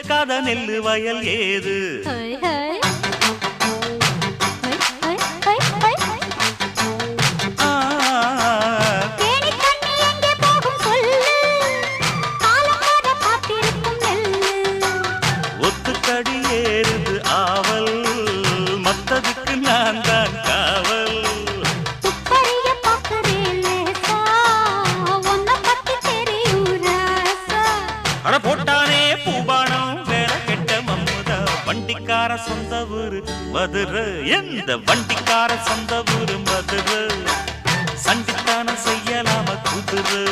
சேர்க்காத நெல்லு வயல் ஏது ஒத்துக்கடி ஏறுது ஆவல் மத்ததுக்கு நான் தான் காவல் அட போட்டானே பூபானம் வேற கெட்ட மம்முதா வண்டிக்கார சொந்த ஊரு மதுரை எந்த வண்டிக்கார சொந்த ஊரு மதுரை சண்டித்தான செய்யலாம குதிரை